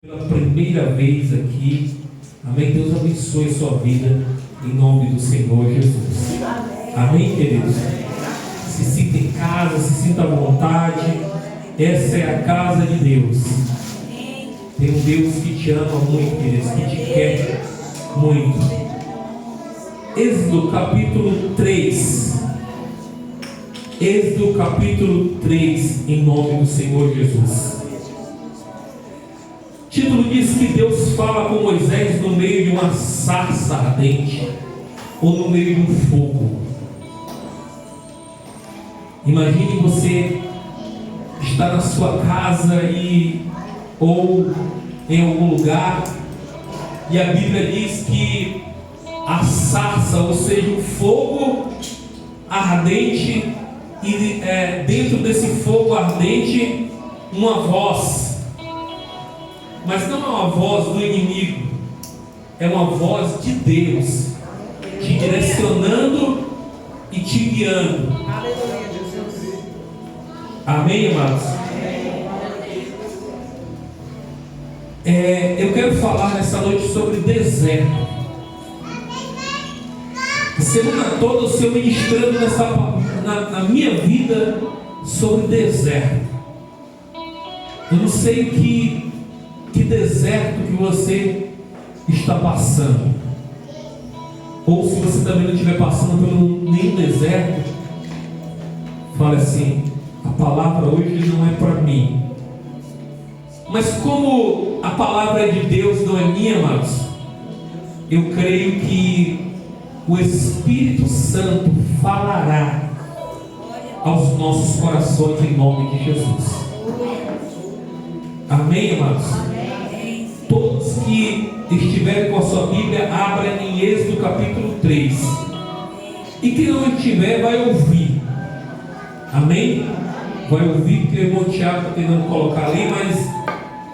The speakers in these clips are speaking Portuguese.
Pela primeira vez aqui, amém? Deus abençoe a sua vida, em nome do Senhor Jesus. Amém, queridos? Se sinta em casa, se sinta à vontade. Essa é a casa de Deus. Tem um Deus que te ama muito, queridos, que te quer muito. Êxodo capítulo 3. Êxodo capítulo 3, em nome do Senhor Jesus. O título diz que Deus fala com Moisés no meio de uma sarça ardente ou no meio de um fogo. Imagine você estar na sua casa ou em algum lugar, e a Bíblia diz que a sarça, ou seja, o fogo ardente, e dentro desse fogo ardente uma voz. Mas não é uma voz do inimigo, é uma voz de Deus, te direcionando e te guiando. Amém, amados? Eu quero falar nessa noite sobre deserto. Semana toda o Senhor ministrando na minha vida sobre deserto. Eu não sei que deserto que você está passando, ou se você também não estiver passando por nenhum deserto, fale assim: a palavra hoje não é para mim. Mas como a palavra é de Deus, não é minha, amados, eu creio que o Espírito Santo falará aos nossos corações em nome de Jesus. Amém, amados? Todos que estiverem com a sua Bíblia, abra em Êxodo capítulo 3. E quem não estiver, vai ouvir. Amém? Vai ouvir, porque o irmão Tiago está tentando colocar ali, mas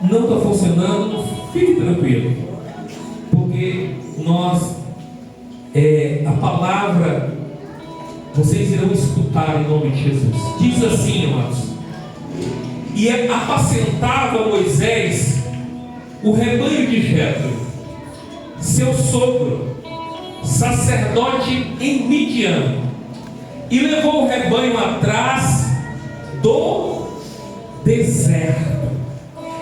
não está funcionando. Fique tranquilo, porque a palavra vocês irão escutar em nome de Jesus. Diz assim, amados: e apacentava Moisés o rebanho de Jetro, seu sogro, sacerdote em Midian, e levou o rebanho atrás do deserto,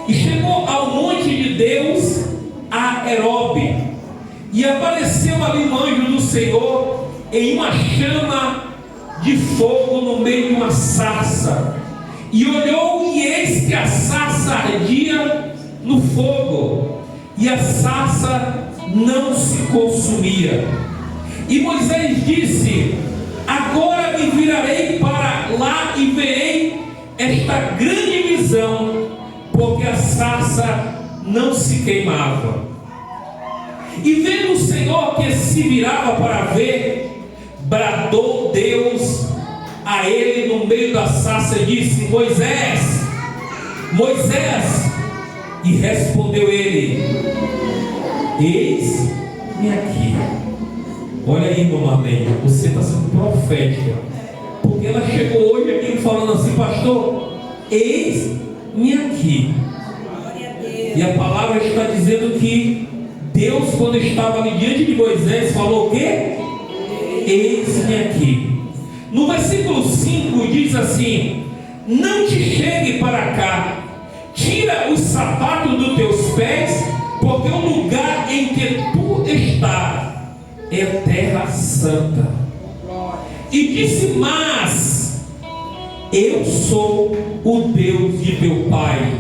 e chegou ao monte de Deus, a Herobe, e apareceu ali um anjo do Senhor em uma chama de fogo no meio de uma sarça, e olhou, e eis que a sarça ardia no fogo, e a sarça não se consumia. E Moisés disse: agora me virarei para lá e verei esta grande visão, porque a sarça não se queimava. E vendo o Senhor que se virava para ver, bradou Deus a ele no meio da sarça e disse: Moisés, Moisés. E respondeu ele: eis-me aqui. Olha aí, irmã Marlene, você está sendo profética, porque ela chegou hoje aqui falando assim: pastor, eis-me aqui. E a palavra está dizendo que Deus, quando estava ali diante de Moisés, falou o quê? Eis-me aqui. No versículo 5 diz assim: não te chegue para cá, tira os sapatos dos teus pés, porque o lugar em que tu estás é terra santa. E disse: mas eu sou o Deus de teu pai,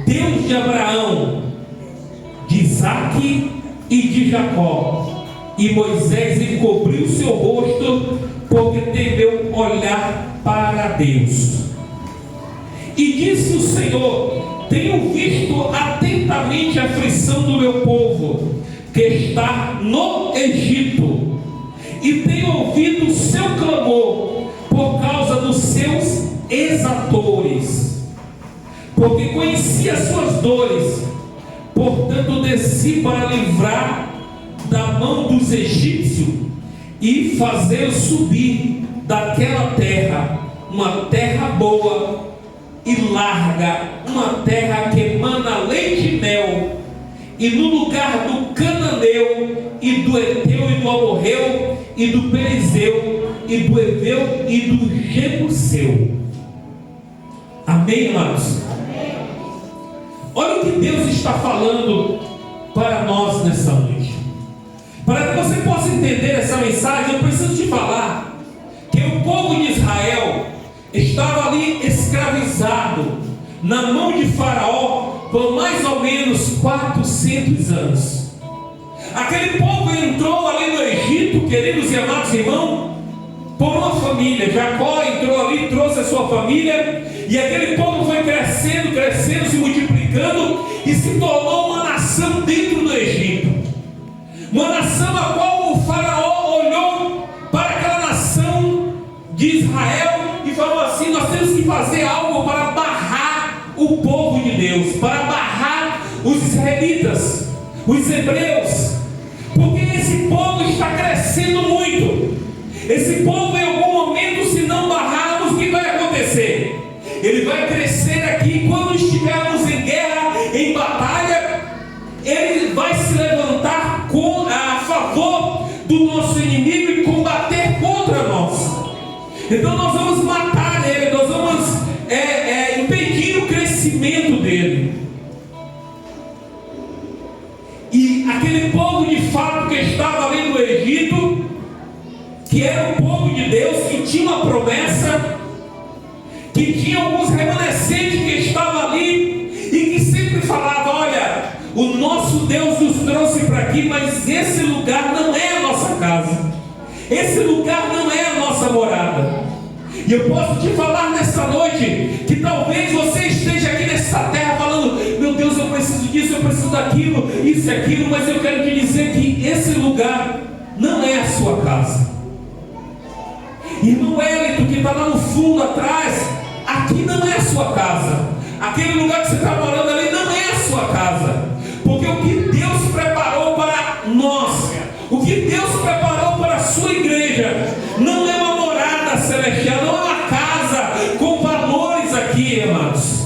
Deus de Abraão, de Isaque e de Jacó. E Moisés encobriu seu rosto, porque temeu olhar para Deus. E disse o Senhor: tenho visto atentamente a aflição do meu povo, que está no Egito, e tenho ouvido o seu clamor por causa dos seus exatores, porque conheci as suas dores. Portanto desci para livrar da mão dos egípcios e fazer subir daquela terra uma terra boa e larga, uma terra que emana leite e e no lugar do cananeu, e do Eteu, e do Amorreu, e do Perizeu, e do Eveu, e do Jebuseu. Amém, amados? Amém. Olha o que Deus está falando para nós nessa noite. Para que você possa entender essa mensagem, eu preciso te falar que o povo de Israel estava ali escravizado na mão de Faraó por mais ou menos 400 anos. Aquele povo entrou ali no Egito, queridos e amados irmãos, por uma família. Jacó entrou ali, trouxe a sua família, e aquele povo foi crescendo, crescendo, se multiplicando, e se tornou uma nação dentro do Egito. Uma nação a qual o Faraó olhou para aquela nação de Israel e falou assim: nós temos que fazer algo para barrar o povo de Deus, para barrar os israelitas, os hebreus, porque esse povo está crescendo muito. Esse povo, em algum momento, se não barrarmos, o que vai acontecer? Ele vai crescer aqui. Quando estivermos em guerra, em batalha, ele vai se levantar a favor do nosso inimigo e combater contra nós. Então nós vamos matar ele, nós vamos impedir o crescimento dele. E aquele povo de fato que estava ali no Egito, que era o povo de Deus, que tinha uma promessa, que tinha alguns remanescentes que estavam ali e que sempre falavam: olha, o nosso Deus nos trouxe para aqui, mas esse lugar não é a nossa casa, esse lugar não é a nossa morada. E eu posso te falar nessa noite que talvez você esteja aqui nessa terra falando: meu Deus, eu preciso disso, eu preciso daquilo, isso e aquilo, mas eu quero te dizer que esse lugar não é a sua casa. Irmão Wellington, que está lá no fundo atrás, aqui não é a sua casa. Aquele lugar que você está morando ali não é a sua casa. Porque o que Deus preparou para nós, o que Deus preparou para a sua igreja, não é uma morada celestial, não é uma casa com valores aqui, amados.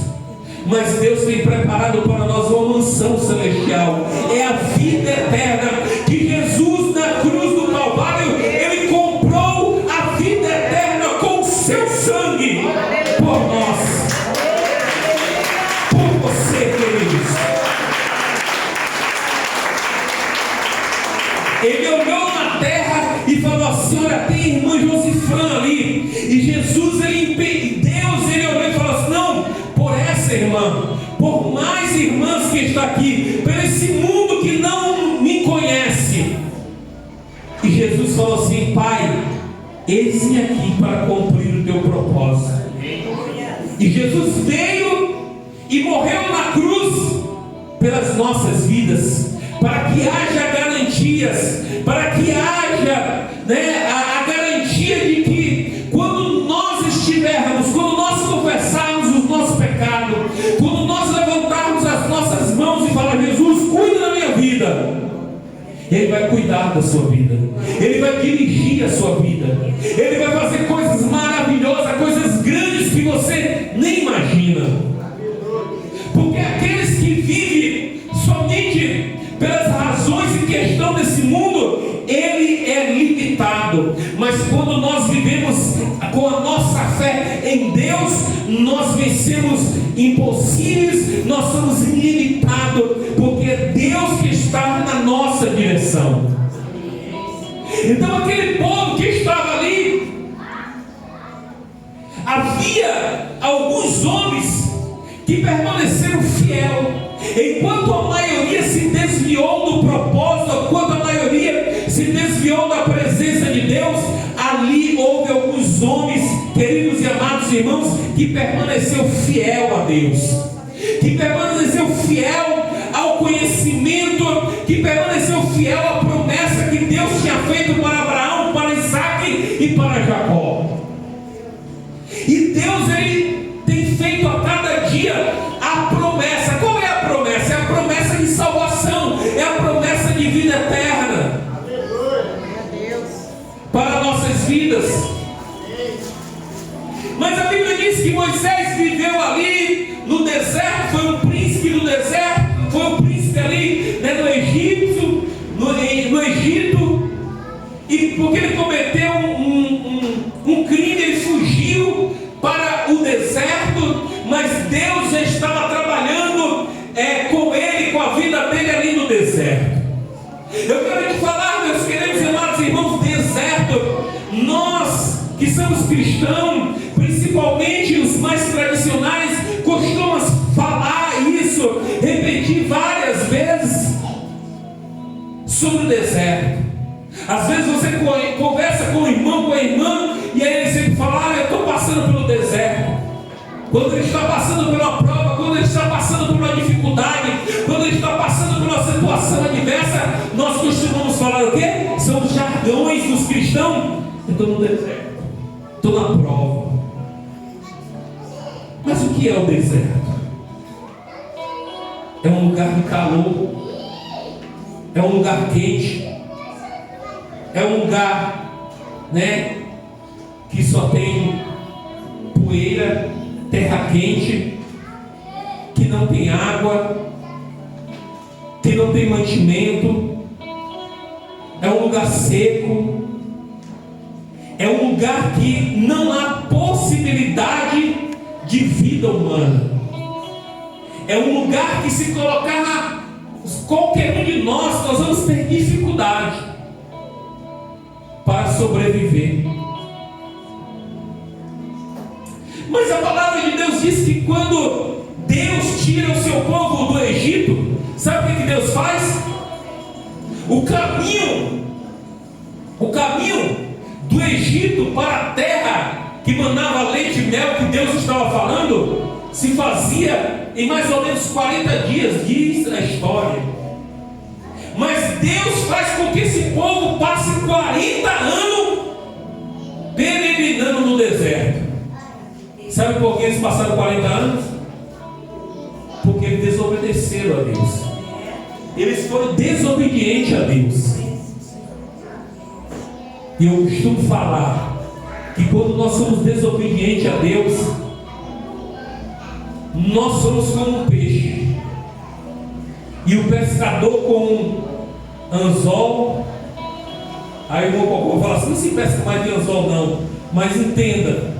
Mas Deus tem preparado para nós uma mansão celestial. É a vida eterna que Jesus, na cruz do Calvário, Ele comprou a vida eterna com o seu sangue por nós, por você, queridos. Ele olhou na terra e falou assim: olha, tem a irmã Josifran ali. E Jesus, Deus, ele olhou e falou assim: não, por essa irmã, por mais irmãs que está aqui, por esse mundo que não me conhece. E Jesus falou assim: Pai, eis-me aqui para cumprir o teu propósito. E Jesus veio e morreu na cruz pelas nossas vidas, para que haja garantias, para que haja a garantia de que quando nós estivermos, quando nós confessarmos os nossos pecados, quando nós levantarmos as nossas mãos e falar: Jesus, cuida da minha vida, Ele vai cuidar da sua vida, Ele vai dirigir a sua vida, Ele vai fazer coisas maravilhosas, coisas grandes que você nem imagina. Porque aqueles que vivem somente pelas razões em questão desse mundo, ele é limitado. Mas quando nós vivemos com a nossa fé em Deus, nós vencemos impossíveis, nós somos ilimitados, porque é Deus que está na nossa direção. Então aquele povo que estava ali, havia alguns homens que permaneceram fiel, enquanto a maioria se desviou do propósito, enquanto a maioria se desviou da presença de Deus. Ali houve alguns homens, queridos e amados irmãos, que permaneceu fiel a Deus, que permaneceu fiel ao conhecimento, que permaneceu fiel à promessa que Deus tinha feito para Abraão, para Isaac e para Jacó. E Deus, Ele tem feito a cada dia a promessa. Qual é a promessa? É a promessa de salvação, é a promessa de vida eterna para nossas vidas. Mas a Bíblia diz que Moisés viveu ali no deserto, foi um príncipe no deserto, foi um príncipe ali, no Egito, e porque ele cometeu um crime, ele fugiu para o deserto, mas Deus já estava trabalhando com ele, com a vida dele ali no deserto. Eu quero te falar, meus queridos amados irmãos, deserto, nós que somos cristãos, principalmente os mais tradicionais, costumamos falar isso, repetir várias vezes sobre o deserto. Às vezes você conversa com o irmão, com a irmã, e aí ele sempre fala: eu estou passando pelo deserto. Quando ele está passando por uma prova, quando ele está passando por uma dificuldade, quando ele está passando por uma situação adversa, nós costumamos falar o quê? São os jargões dos cristãos. Eu estou no deserto, estou na prova. Mas o que é o deserto? É um lugar de calor, é um lugar quente, é um lugar, que só tem poeira, terra quente, que não tem água, que não tem mantimento, é um lugar seco, é um lugar que não há possibilidade de vida humana, é um lugar que, se colocar qualquer um de nós vamos ter dificuldade para sobreviver. Mas a palavra de Deus diz que quando Deus tira o seu povo do Egito, sabe o que Deus faz? O caminho do Egito para a terra que mandava leite e mel, que Deus estava falando, se fazia em mais ou menos 40 dias, diz a história. Mas Deus faz com que esse povo passe 40 anos peregrinando no deserto. Sabe por que eles passaram 40 anos? Porque eles desobedeceram a Deus. Eles foram desobedientes a Deus. E eu costumo falar que quando nós somos desobedientes a Deus, nós somos como um peixe. E o pescador com um anzol, aí o Cocô fala assim: não se pesca mais de anzol não. Mas entenda,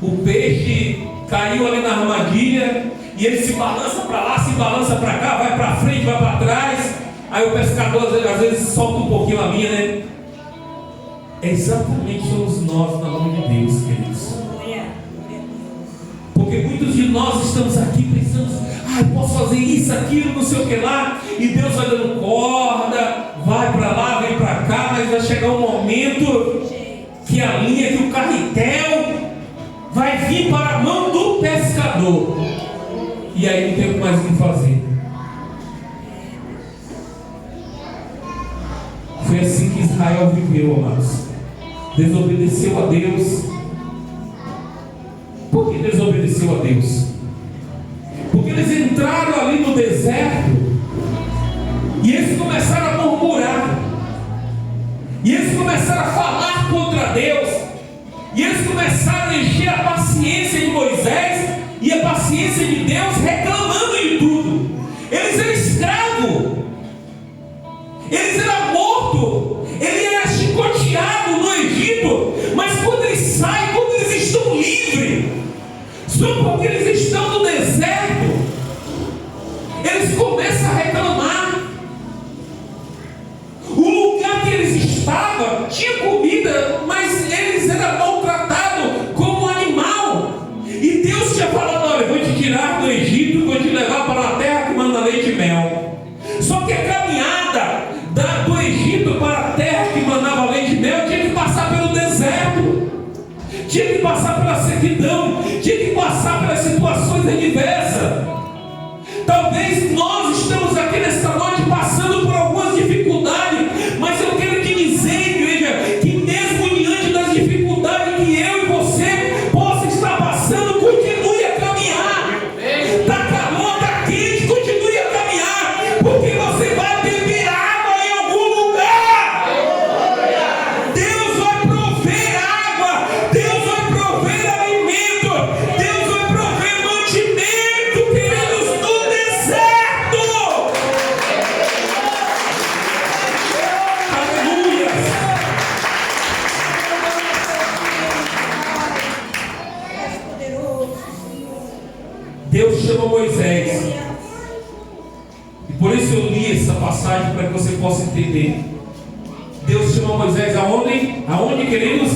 o peixe caiu ali na armadilha e ele se balança para lá, se balança para cá, vai para frente, vai para trás. Aí o pescador às vezes solta um pouquinho a linha, né? Exatamente somos nós na mão de Deus, queridos. Porque muitos de nós estamos aqui pensando: posso fazer isso, aquilo, não sei o que lá, e Deus vai dando corda, vai para lá, vem para cá, mas vai chegar um momento que a linha, que o carretel vai vir para a mão do pescador, e aí não tem mais o que fazer. Foi assim que Israel viveu, amados. Desobedeceu a Deus. Por que desobedeceu a Deus? Porque eles entraram ali no deserto e eles começaram a murmurar, e eles começaram a falar contra Deus, e eles começaram a encher a paciência de Moisés e a paciência de Deus, reclamando de tudo. Eles eram escravos, eles eram mortos, ele era chicoteado no Egito, mas quando eles saem, quando eles estão livres, só porque eles estão no deserto, eles começam a reclamar. O lugar que eles estavam tinha comida, mas eles eram maltratados como animal. E Deus tinha falado: olha, vou te tirar do Egito, vou te levar para uma terra que manda leite e mel. Só que a caminhada do Egito para a terra que mandava leite e mel tinha que passar pelo deserto, tinha que passar pela sequidão, tinha que passar pelas situações adversas. Talvez nós estamos aqui nesta noite passando por algumas dificuldades, mas eu quero te dizer, igreja, que mesmo diante das dificuldades que eu e você possa estar passando, continue a caminhar. Está calor, está quente, continue a caminhar, porque você vai beber água em algum lugar. Deus vai prover água, Deus vai prover alimento, Deus vai prover mantimento, queridos, no deserto. Por isso eu li essa passagem para que você possa entender. Deus chama Moisés aonde? Aonde, queridos?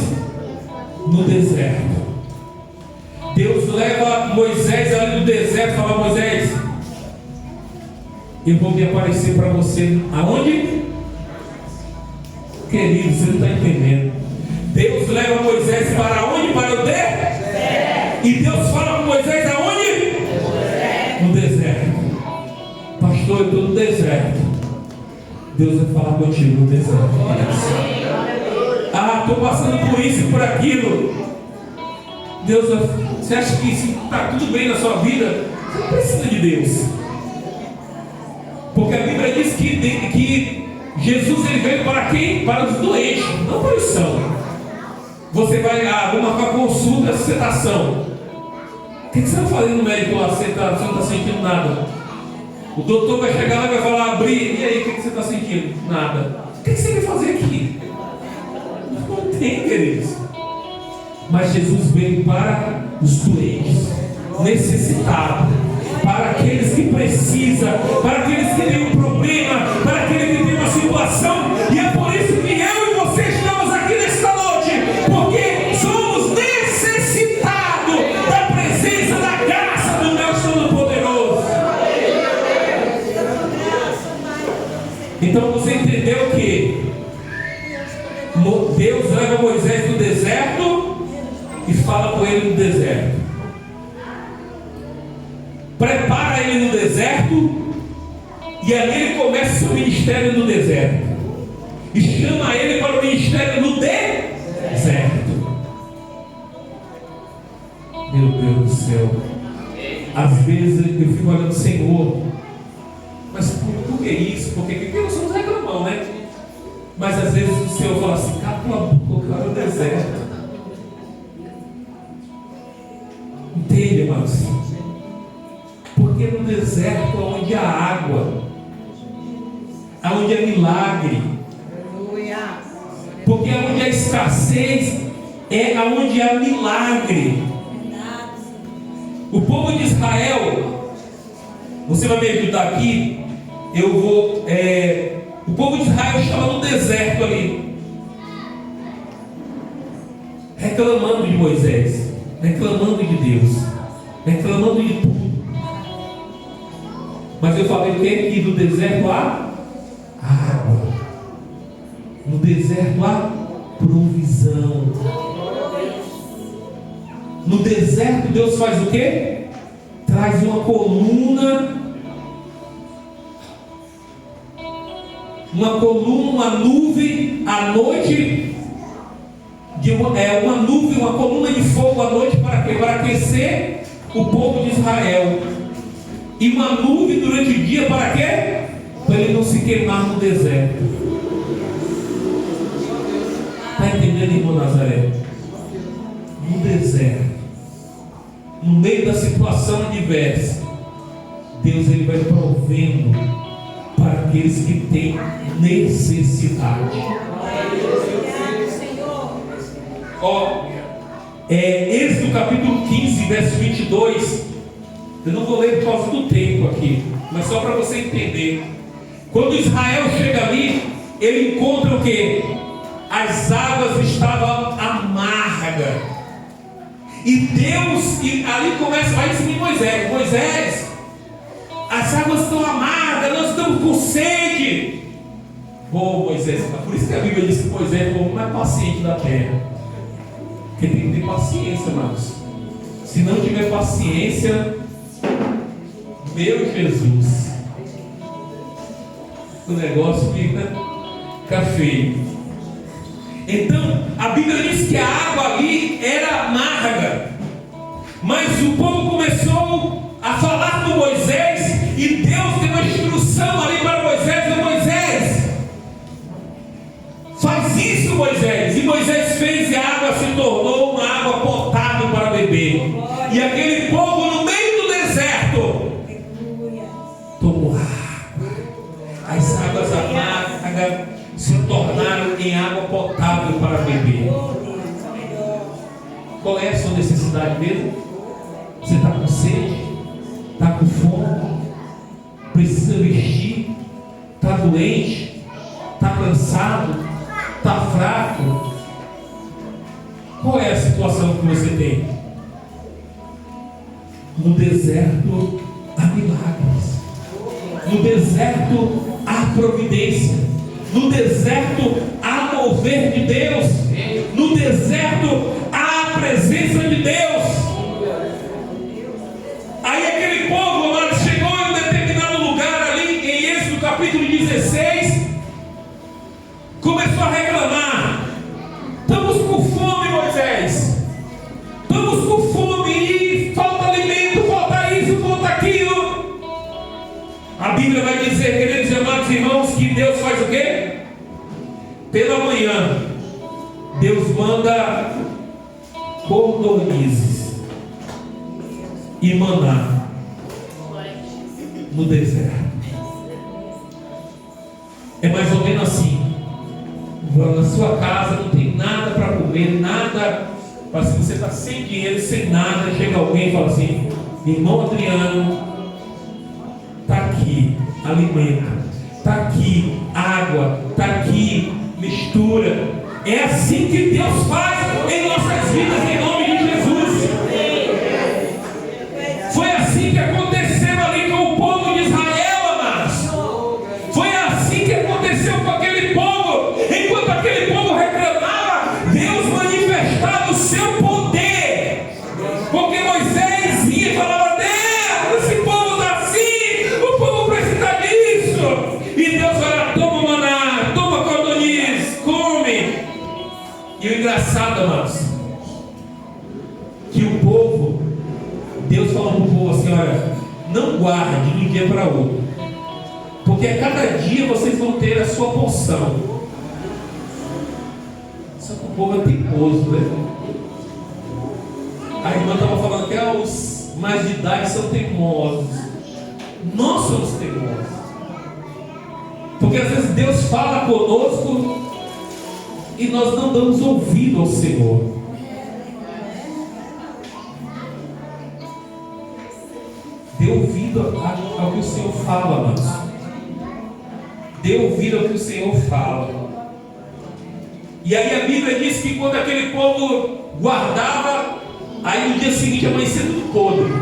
No deserto. Deus leva Moisés ali no deserto e fala: Moisés, eu vou me aparecer para você. Aonde? Querido, você não está entendendo. Deus leva Moisés para onde? Para o deserto. E Deus fala com Moisés aonde? No deserto. Pastor, eu estou no deserto. Deus vai falar contigo no deserto. Ah, estou passando por isso e por aquilo. Deus vai... Você acha que está tudo bem na sua vida? Você não precisa de Deus. Porque a Bíblia diz que Jesus ele veio para quem? Para os doentes, não para os sãos. Você vai lá, vou marcar consulta, aceitação. O que você vai fazer no médico lá? Você não está sentindo nada. O doutor vai chegar lá e vai falar: abrir. E aí, o que você está sentindo? Nada. O que você vai fazer aqui? Não tem, queridos. Mas Jesus veio para os doentes, necessitados, para aqueles que precisam, para aqueles que têm um problema, para aqueles que têm uma situação. E é por isso que eu e você estamos aqui nesta noite, porque somos necessitados da presença, da graça do Deus Todo-Poderoso. Então você entendeu que Deus leva Moisés no deserto e fala com ele no deserto. Prepara ele no deserto e ali ele começa o seu ministério no deserto. E chama ele para o ministério no deserto. Meu Deus do céu. Às vezes eu fico olhando: Senhor, mas por que isso? Porque nós somos reclamão, né? Mas às vezes o Senhor fala assim: cala tua boca, cara, no deserto. Entende, irmãos? Porque no deserto é onde há água, é onde há milagre. Porque é onde há escassez, é onde há milagre. O povo de Israel, você vai me ajudar aqui? Eu vou. O povo de Israel estava no deserto ali, reclamando de Moisés, reclamando de Deus, reclamando de tudo. Mas eu falei o quê? Que no deserto há água, no deserto há provisão. No deserto Deus faz o quê? Traz uma coluna, uma nuvem à noite, uma nuvem, uma coluna de fogo à noite para quê? Para aquecer o povo de Israel. E uma nuvem durante o dia para quê? Para ele não se queimar no deserto. Está entendendo, irmão Nazaré? No deserto, no meio da situação adversa, Deus ele vai provendo para aqueles que têm necessidade. Êxodo capítulo 15, verso 22. Eu não vou ler por causa do tempo aqui, mas só para você entender. Quando Israel chega ali, ele encontra o que? As águas estavam amargas. E Deus, ali começa, vai ensinar Moisés: Moisés, as águas estão amargas, nós estamos com sede. Moisés, por isso que a Bíblia diz que Moisés é o mais paciente da terra. Porque tem que ter paciência, irmãos. Se não tiver paciência, meu Jesus, o negócio fica feio. Então, a Bíblia diz que a água ali era amarga. Mas o povo começou a falar com Moisés, e Deus deu uma instrução ali para Moisés: Moisés, faz isso, Moisés. E Moisés fez, e a água se tornou uma água potável para beber. E aquele povo no meio do deserto tomou água. As águas amargas se tornaram em água potável para beber. Qual é a sua necessidade mesmo? Você está com sede? Está com fome? Precisa vestir? está doente, está cansado, está fraco. Qual é a situação que você tem? No deserto há milagres. No deserto há providência. No deserto há mover de Deus. No deserto há a presença de Deus. Aí aquele povo, amado, chegou em um determinado lugar ali, em Êxodo capítulo 16, começou a reclamar: estamos com fome, Moisés, estamos com fome, e falta alimento, falta isso, falta aquilo. A Bíblia vai dizer, queridos e amados irmãos, que Deus faz o quê? Pela manhã, Deus manda cordonizes e maná no deserto. É mais ou menos assim. Na sua casa não tem nada para comer, nada. Se você está sem dinheiro, sem nada, chega alguém e fala assim: irmão Adriano, está aqui alimento, está aqui água, está aqui mistura. É assim que Deus faz em nossas vidas, em nome de Jesus. Foi assim que aconteceu ali com o povo de Israel, amados. Foi assim que aconteceu com aquele povo. Enquanto aquele povo reclamava, Deus manifestava o seu poder. Porque Moisés vinha e falava: Deus, esse povo está assim, o povo precisa disso. E Deus fala: toma maná, toma cordoniz, come. E o engraçado, amados, que o povo, Deus falou para o povo assim: olha, não guarde de um dia para outro, porque a cada dia vocês vão ter a sua porção. Só que o povo é teimoso, né? A irmã estava falando que os mais de idade são teimosos. Nós somos teimosos, porque às vezes Deus fala conosco e nós não damos ouvido ao Senhor. Dê ouvido ao que o Senhor fala, amados. Dê ouvido ao que o Senhor fala. E aí a Bíblia diz que quando aquele povo guardava, aí no dia seguinte amanhecia tudo podre.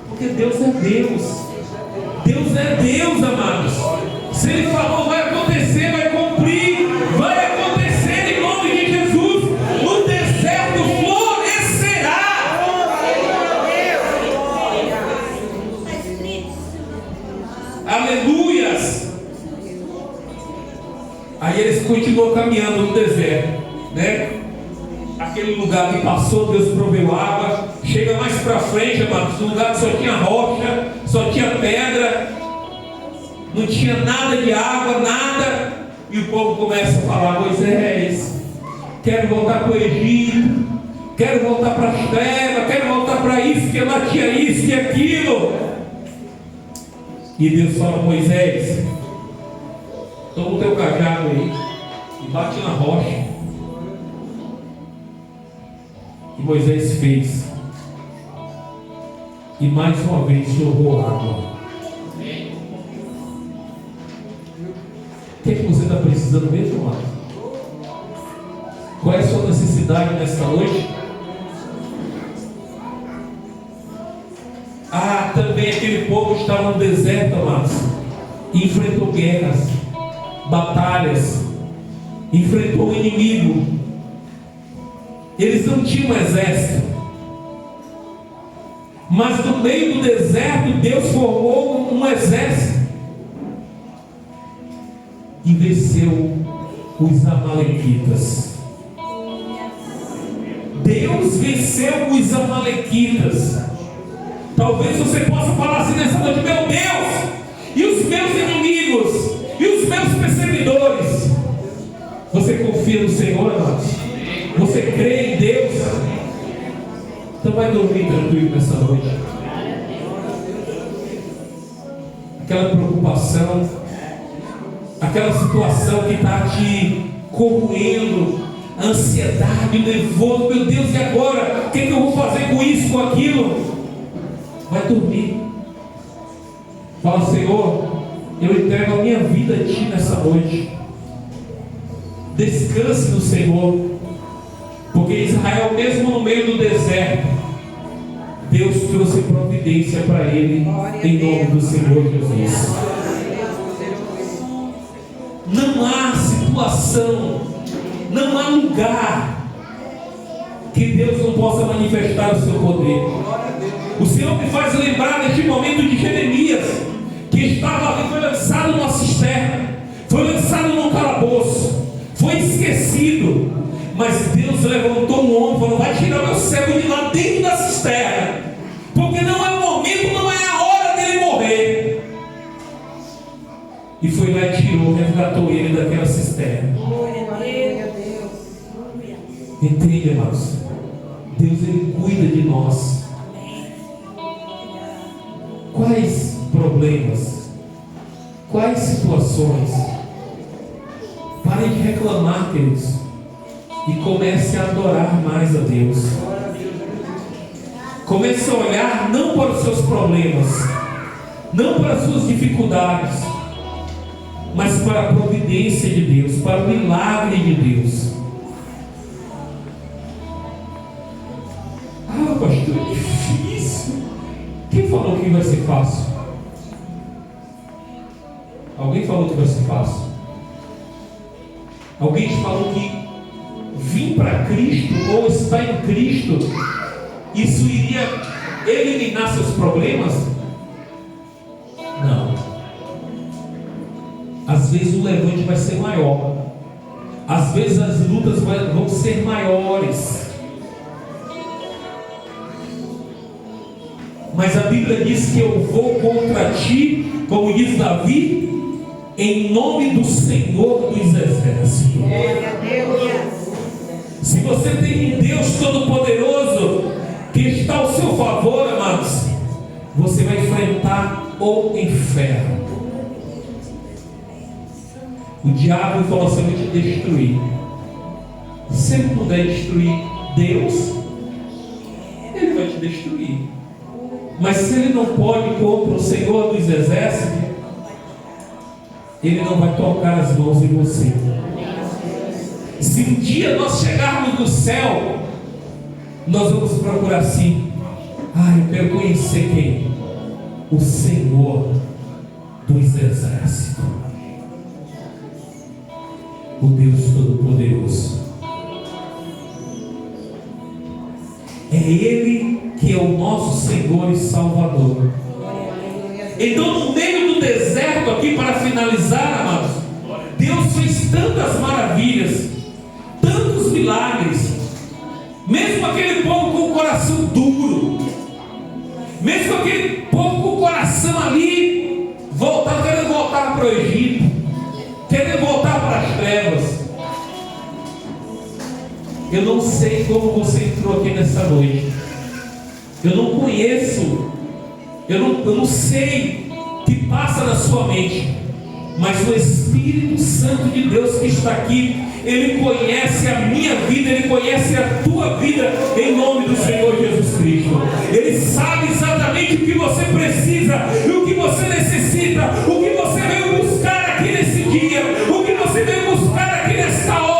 Porque Deus é Deus. Deus é Deus, amados. Se Ele falou, vai acontecer, vai cumprir, vai acontecer em nome de Jesus. No deserto florescerá. Aleluias. Aí eles continuam caminhando no deserto, né? Aquele lugar que passou, Deus proveu água. Chega mais para frente, amados, um lugar que só tinha rocha, só tinha pedra, não tinha nada de água, nada. E o povo começa a falar: Moisés, quero voltar para o Egito, quero voltar para as trevas, quero voltar para isso, que lá tinha isso e aquilo. E Deus fala: Moisés, toma o teu cajado aí e bate na rocha. E Moisés fez, e mais uma vez jorrou água. O que é que você está precisando mesmo, amado? Qual é a sua necessidade nesta noite? Também aquele povo estava no deserto, amados, e enfrentou guerras, batalhas, enfrentou o inimigo. Eles não tinham um exército, mas no meio do deserto Deus formou um exército e venceu os amalequitas. Deus venceu os amalequitas. Talvez você possa falar assim nessa noite: meu Deus, e os meus inimigos, e os meus perseguidores? Você confia no Senhor, amados? Você crê em Deus? Então vai dormir tranquilo nessa noite. Aquela preocupação, aquela situação que está te corroendo, ansiedade, nervoso, meu Deus, e agora? O que eu vou fazer com isso, com aquilo? Vai dormir. Fala: Senhor, Eu entrego a minha vida a Ti nessa noite. Descanse no Senhor. Porque Israel, mesmo no meio do deserto, Deus trouxe providência para ele, em nome do Senhor Jesus. Não há situação, não há lugar que Deus não possa manifestar o seu poder. O Senhor me faz lembrar neste momento de Jeremias, que estava ali, foi lançado numa cisterna, foi lançado num calabouço, foi esquecido, mas Deus levantou um homem e falou: vai tirar meu servo de lá dentro da cisterna, porque não é o momento, não é a hora dele morrer. E foi lá e tirou, resgatou ele daquela cisterna. Entende, irmãos? Deus, Ele cuida de nós. Quais problemas, quais situações? Parem de reclamar, queridos, e comece a adorar mais a Deus. Comece a olhar não para os seus problemas, não para as suas dificuldades, mas para a providência de Deus, para o milagre de Deus. Ah, pastor, é difícil. Quem falou que vai ser fácil? Alguém falou que vai ser fácil? Alguém te falou que vir para Cristo ou estar em Cristo, isso iria eliminar seus problemas? Não. Às vezes o levante vai ser maior. Às vezes as lutas vão ser maiores. Mas a Bíblia diz que eu vou contra ti, como diz Davi, em nome do Senhor dos Exércitos. Se você tem um Deus Todo-Poderoso que está ao seu favor, amados, você vai enfrentar o inferno. O diabo falou assim: vai te destruir. Se ele puder destruir Deus, ele vai te destruir. Mas se ele não pode contra o Senhor dos Exércitos, ele não vai tocar as mãos em você. Se um dia nós chegarmos no céu, nós vamos procurar assim: eu quero conhecer quem? O Senhor dos Exércitos, o Deus Todo-Poderoso. É Ele que é o nosso Senhor e Salvador. Então, no meio do deserto aqui, para finalizar, amados, Deus fez tantas maravilhas, tantos milagres. Mesmo aquele povo com o coração duro, mesmo aquele povo com o coração ali querendo voltar para o Egito, querendo voltar para as trevas. Eu não sei como você entrou aqui nessa noite. Eu não conheço, eu não sei o que passa na sua mente, mas o Espírito Santo de Deus que está aqui, Ele conhece a minha vida, Ele conhece a tua vida, em nome do Senhor Jesus Cristo. Ele sabe exatamente o que você precisa, o que você necessita, o que você veio buscar aqui nesse dia, o que você veio buscar aqui nesta hora.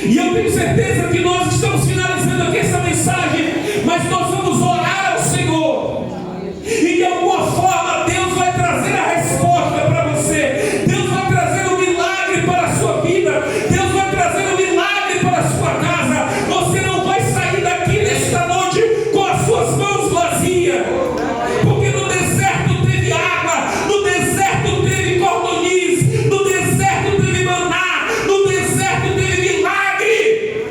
E eu tenho certeza que nós estamos finalizando aqui essa mensagem, mas nós vamos orar ao Senhor, e de alguma forma Deus vai trazer a resposta para você. Deus vai trazer um milagre para a sua vida, Deus vai trazer um milagre para a sua casa. Você não vai sair daqui nesta noite com as suas mãos vazias, porque no deserto teve água, no deserto teve cordoniz, no deserto teve maná, no deserto teve milagre,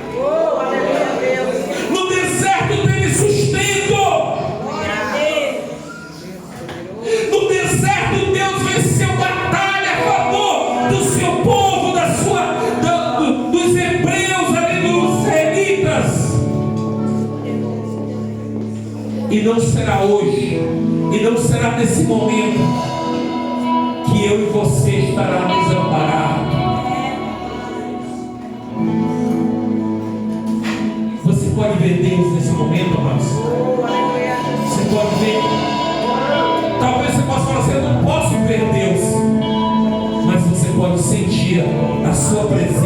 no deserto teve sustento, no deserto Deus venceu batalha a favor do seu povo, dos hebreus ali, dos israelitas. E não será hoje, e não será nesse momento, que eu e você estará desamparado. Você pode ver Deus nesse momento, amados? Você pode ver? Talvez você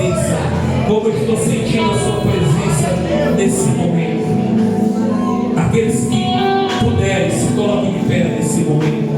presença, como eu estou sentindo a sua presença nesse momento. Aqueles que puderem, se coloquem de pé nesse momento.